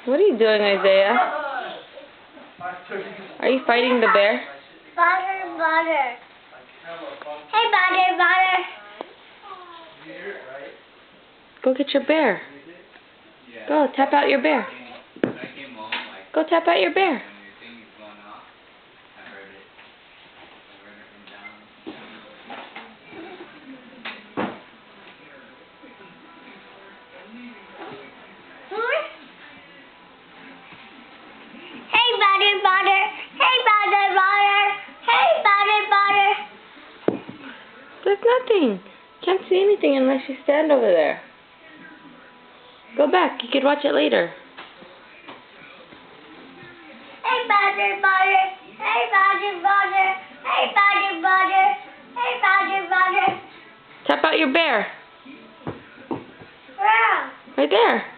What are you doing, Isaiah? Are you fighting the bear? Butter. Hey, butter. Go get your bear. Go, tap out your bear. Go tap out your bear. There's nothing. Can't see anything unless you stand over there. Go back. You could watch it later. Hey, butter. Tap out your bear. Where? Right there.